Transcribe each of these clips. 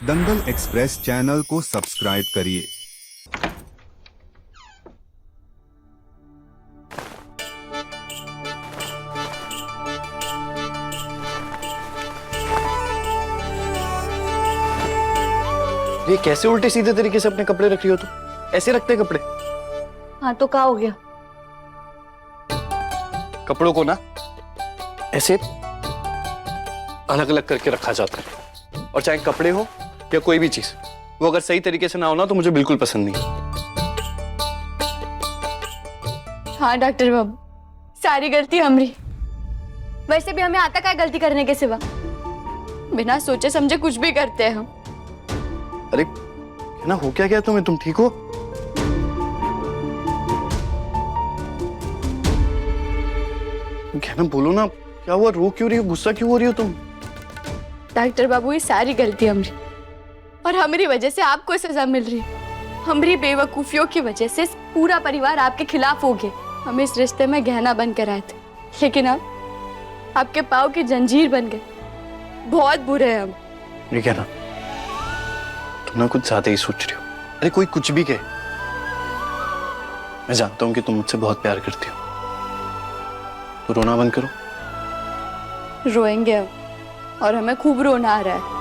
दंगल express channel को subscribe करिए। ये कैसे उल्टे सीधे तरीके से अपने कपड़े रख रही हो तुम? ऐसे रखते कपड़े? हाँ तो क्या हो गया? कपड़ों को ना ऐसे अलग अलग करके रखा जाता है, और चाहे कपड़े हो या कोई भी चीज, वो अगर सही तरीके से ना हो ना तो मुझे बिल्कुल पसंद नहीं। हाँ डॉक्टर बाबू, सारी गलती हमारी। वैसे भी हमें आता क्या गलती करने के सिवा? बिना सोचे समझे कुछ भी करते हैं हम। अरे क्या ना, हो क्या गया तुम्हें? तुम ठीक हो? क्या ना, बोलो ना, क्या हुआ? रो क्यों रही हो? गुस्सा क्यों हो रही हो तुम? डॉक्टर बाबू, ये सारी गलती हमारी, और हमारी वजह से आपको सजा मिल रही है। हमारी बेवकूफियों की वजह से पूरा परिवार आपके खिलाफ हो गया। हम इस रिश्ते में गहना बन कर आए थे, लेकिन अब आपके पाँव की जंजीर बन गए। बहुत बुरे हैं हम। ये क्या ना, तुम ना कुछ ज्यादा ही सोच रही हो। अरे कोई कुछ भी कहे, मैं जानता हूं कि तुम मुझसे बहुत प्यार करती हो, तो रोना बंद करो। रोएंगे हम, और हमें खूब रोना आ रहा है।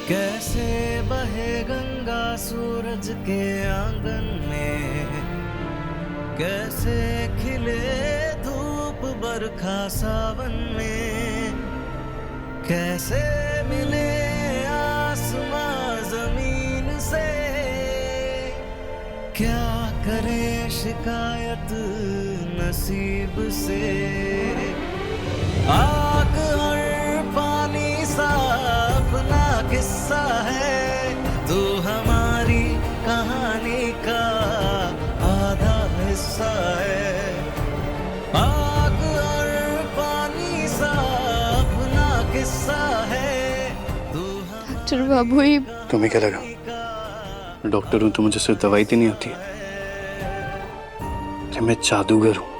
कैसे बहे गंगा सूरज के आंगन में, कैसे खिले धूप बरखा सावन में, कैसे मिले आसमां जमीन से, क्या करे शिकायत नसीब से। आग और पानी सा अपना किस्सा है, तू हमारी कहानी का आधा हिस्सा है। आग और पानी सा अपना किस्सा है, तू डॉक्टर बाबू, ये तुम्हें क्या लगा डॉक्टर हूं तो मुझे सिर्फ दवाई देनी आती है? अरे मैं जादूगर हूं।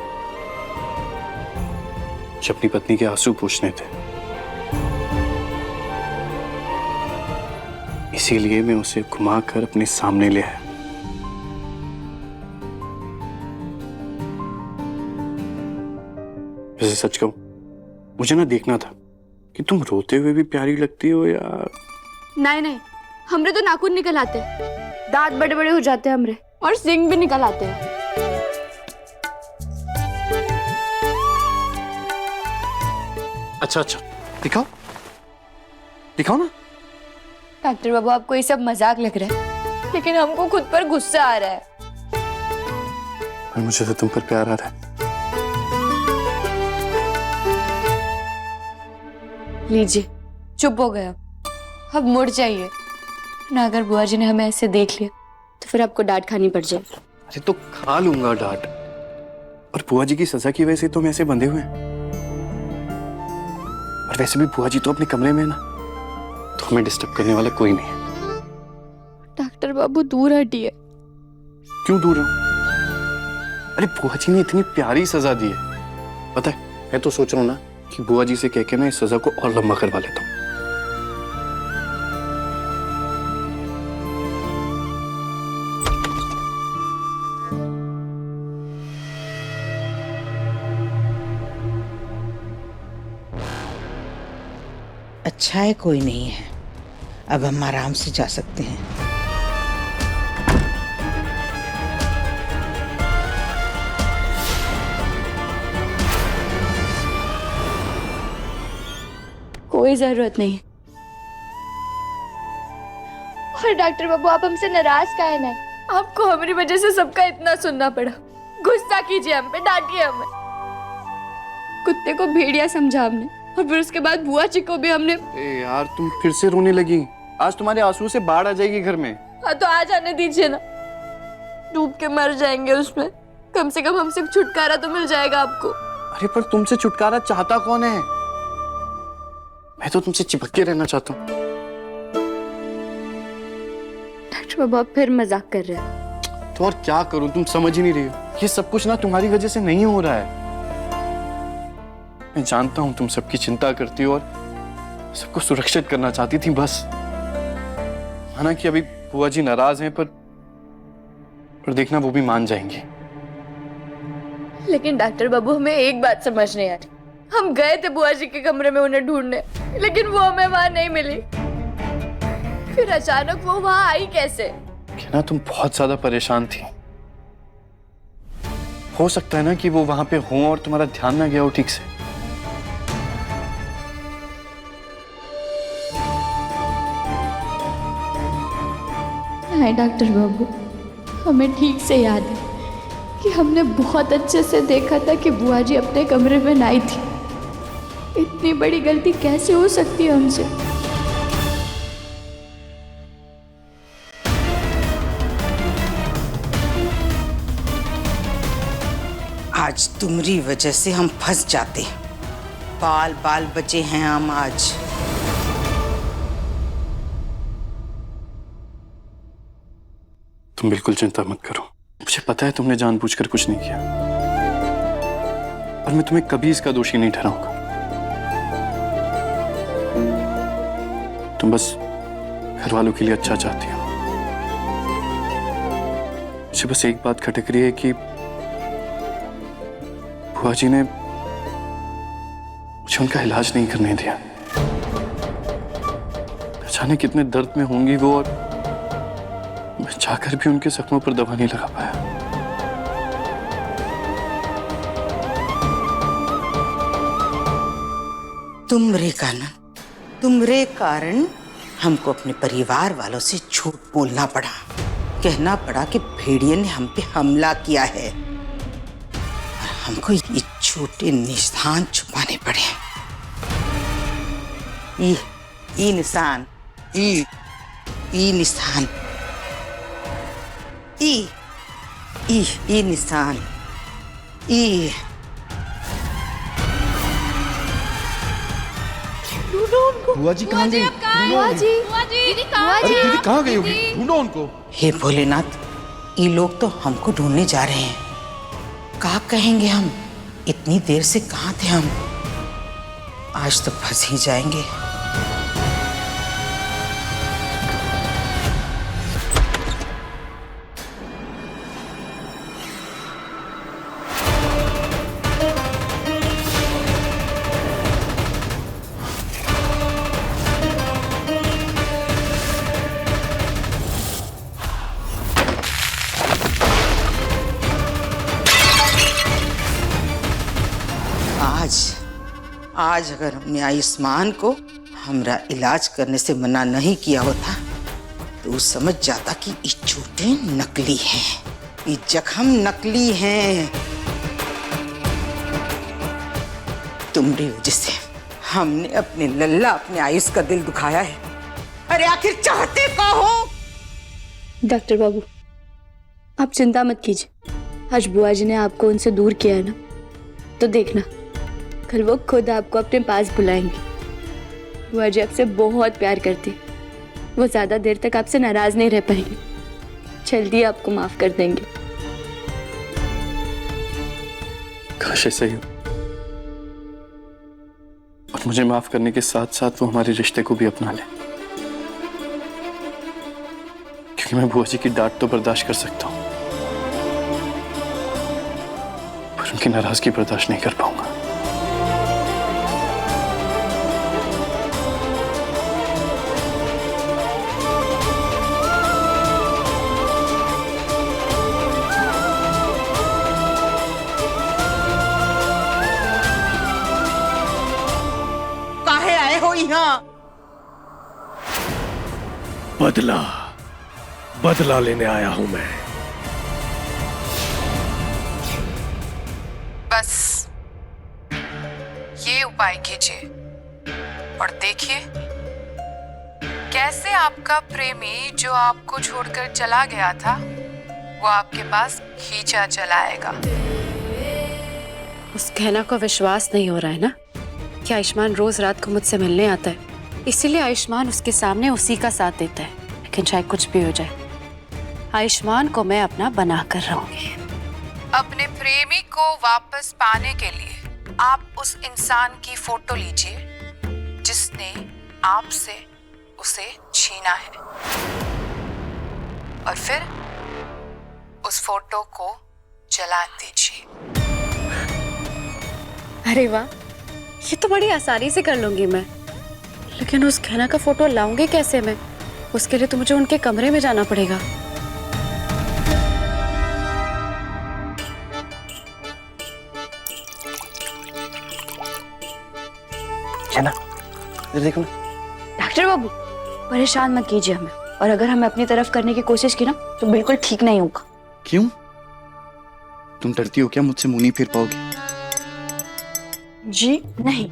मुझे अपनी पत्नी के आंसू पूछने थे, इसीलिए मैं उसे घुमाकर अपने सामने ले आया। वैसे सच कहूं, मुझे ना देखना था कि तुम रोते हुए भी प्यारी लगती हो या नहीं नहीं, हमरे तो नाखून निकल आते हैं, दांत बड़े बड़े हो जाते हैं हमरे, और सींग भी निकल आते हैं। अच्छा अच्छा, दिखाओ दिखाओ ना। डॉक्टर बाबू, आपको ये सब मजाक लग रहा है, लेकिन हमको खुद पर गुस्सा आ रहा है। और मुझे तो तुम पर प्यार आ रहा है। लीजिए, चुप हो गया, अब मुड़ जाइए ना। अगर बुआ जी ने हमें ऐसे देख लिया तो फिर आपको डांट खानी पड़ जाएगी। अरे तो खा लूंगा डांट, और बुआ जी की सजा की वजह से तो हम ऐसे बंधे हुए हैं। और वैसे भी बुआ जी तो अपने कमरे में है ना, तो हमें डिस्टर्ब करने वाला कोई नहीं है। डॉक्टर बाबू, दूर हटिए। क्यों दूर हूं? अरे बुआ जी ने इतनी प्यारी सजा दी है, पता है मैं तो सोच रहा हूँ ना कि बुआ जी से कह के मैं इस सजा को और लंबा करवा लेता हूँ। अच्छा है, कोई नहीं है, अब हम आराम से जा सकते हैं। कोई जरूरत नहीं। और डॉक्टर बाबू, आप हमसे नाराज काहे नहीं? आपको हमारी वजह से सबका इतना सुनना पड़ा। गुस्सा कीजिए हम पे, डांटिए हमें। कुत्ते को भेड़िया समझा हमने, और फिर उसके बाद बुआ जी को भी हमने। यार तुम फिर से रोने लगी। आज तुम्हारे आंसू से बाढ़ आ जाएगी घर में। हाँ तो आ जाने दीजिए ना, डूब के मर जाएंगे उसमें। कम से कम हमसे छुटकारा तो मिल जाएगा आपको। अरे पर तुमसे छुटकारा चाहता कौन है? मैं तो तुमसे चिपक के रहना चाहता हूँ। डॉक्टर बाबू आप फिर मजाक कर रहे हैं। तो और क्या करूं, तुम समझ ही नहीं रही हो। ये सब कुछ ना तुम्हारी वजह से नहीं हो रहा है। मैं जानता हूं तुम सबकी चिंता करती हो और सबको सुरक्षित करना चाहती थी बस। हालांकि अभी बुआ जी नाराज हैं पर देखना वो भी मान जाएंगी। लेकिन डॉक्टर बाबू हमें एक बात समझ नहीं आ रही। हम गए थे बुआ जी के कमरे में उन्हें ढूंढने, लेकिन वो हमें वहां नहीं मिली। फिर अचानक वो वहां आई कैसे? ना तुम बहुत ज्यादा परेशान थी। हो सकता है ना कि वो वहां पे हो और तुम्हारा ध्यान ना गया हो ठीक से। नहीं डॉक्टर बाबू, हमें ठीक से याद है कि हमने बहुत अच्छे से देखा था कि बुआ जी अपने कमरे में नहीं थी। इतनी बड़ी गलती कैसे हो सकती है हमसे? आज तुम्हारी वजह से हम फंस जाते। बाल बाल बचे हैं हम आज। तुम बिल्कुल चिंता मत करो। मुझे पता है तुमने जानबूझकर कुछ नहीं किया और मैं तुम्हें कभी इसका दोषी नहीं ठहराऊंगा। तुम बस घर वालों के लिए अच्छा चाहती हो। मुझे बस एक बात खटक रही है कि बुआ जी ने मुझे उनका इलाज नहीं करने दिया। न जाने कितने दर्द में होंगी वो, और मैं चाहकर भी उनके जख्मों पर दवा नहीं लगा पाया। तुमरे कारण हमको अपने परिवार वालों से झूठ बोलना पड़ा। कहना पड़ा कि भेड़िए ने हम पे हमला किया है और हमको ये छोटे निशान छुपाने पड़े। ये निशान, ये निशान, ये निशान, ये बुआ जी कहाँ गई? दीदी कहाँ गई होगी? ढूंढो उनको। हे भोलेनाथ, ये लोग तो हमको ढूंढने जा रहे हैं। क्या कहेंगे हम? इतनी देर से कहाँ थे हम? आज तो फंस ही जाएंगे। आज अगर हमने आयुष्मान को हमरा इलाज करने से मना नहीं किया होता तो वो समझ जाता कि ये चोटें नकली हैं, ये जख्म नकली हैं। तुम्हारी वजह से हमने अपने लल्ला, अपने आयुष का दिल दुखाया है। अरे आखिर चाहते क्या हो? डॉक्टर बाबू आप चिंता मत कीजिए। आज बुआ जी ने आपको उनसे दूर किया है ना, तो देखना कल वो खुद आपको अपने पास बुलाएंगे। बुआ जी आपसे बहुत प्यार करती है। वो ज्यादा देर तक आपसे नाराज नहीं रह पाएंगे, जल्दी आपको माफ कर देंगे। काश ऐसा ही हो और मुझे माफ करने के साथ साथ वो हमारे रिश्ते को भी अपना ले, क्योंकि मैं बुआ जी की डांट तो बर्दाश्त कर सकता हूं पर उनकी नाराजगी बर्दाश्त नहीं कर पाऊंगा। काहे आए हो यहाँ? बदला लेने आया हूं मैं। बस ये उपाय कीजिए और देखिए कैसे आपका प्रेमी जो आपको छोड़कर चला गया था वो आपके पास खींचा चलाएगा। उस कहना को विश्वास नहीं हो रहा है ना कि आयुष्मान रोज रात को मुझसे मिलने आता है, इसीलिए आयुष्मान उसके सामने उसी का साथ देता है। लेकिन चाहे कुछ भी हो जाए, आयुष्मान को मैं अपना बना कर रहूंगी। अपने प्रेमी को वापस पाने के लिए आप उस इंसान की फोटो लीजिए जिसने आपसे उसे छीना है, और फिर उस फोटो को जला दीजिए। अरे वाह, ये तो बड़ी आसानी से कर लूंगी मैं। लेकिन उस कहना का फोटो लाऊंगी कैसे मैं? उसके लिए तो मुझे उनके कमरे में जाना पड़ेगा। ना देखो ना। डॉक्टर बाबू, परेशान मत कीजिए हमें, और अगर हमें अपनी तरफ करने की कोशिश की ना तो बिल्कुल ठीक नहीं होगा। क्यों? तुम डरती हो क्या मुझसे मुंह नहीं फेर पाओगी? जी नहीं,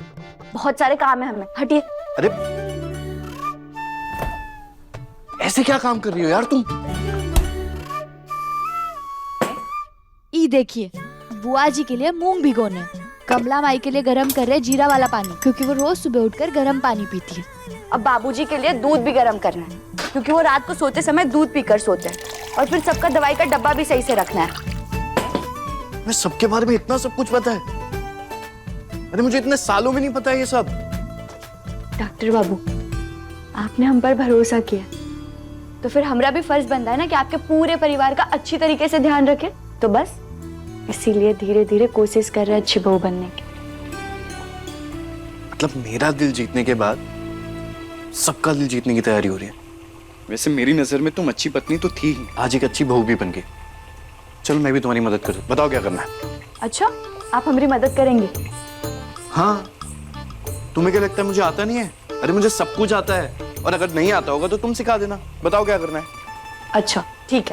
बहुत सारे काम है हमें, हटिए। अरे ऐसे क्या काम कर रही हो यार तुम? ई देखिए, बुआ जी के लिए मूंग भिगोने, कमला माई के लिए गरम कर रहे जीरा वाला पानी, क्योंकि वो रोज सुबह उठकर गरम पानी पीती है। अब बाबूजी के लिए दूध भी गर्म करना है, क्योंकि वो रात को सोते समय दूध पीकर सोते हैं, और फिर सबका दवाई का डब्बा भी सही से रखना है। मैं सबके बारे में इतना सब कुछ पता है? अरे मुझे इतने सालों में नहीं पता है ये सब। डॉक्टर बाबू, आपने हम पर भरोसा किया, तो फिर हमारा भी फर्ज बनता है ना कि आपके पूरे परिवार का अच्छी तरीके से ध्यान रखें। तो बस इसीलिए धीरे धीरे कोशिश कर रहे हैं अच्छी बहू बनने की। मतलब मेरा दिल जीतने के बाद सबका दिल जीतने की तैयारी हो रही है। वैसे मेरी नजर में तुम अच्छी पत्नी तो थी ही, आज एक अच्छी बहू भी बन गई। चलो मैं भी तुम्हारी मदद करूँ, बताओ क्या करना है? अच्छा, आप हमारी मदद करेंगे? हाँ, तुम्हें क्या लगता है मुझे आता नहीं है? अरे मुझे सब कुछ आता है, और अगर नहीं आता होगा तो तुम सिखा देना। बताओ क्या करना है? अच्छा ठीक है,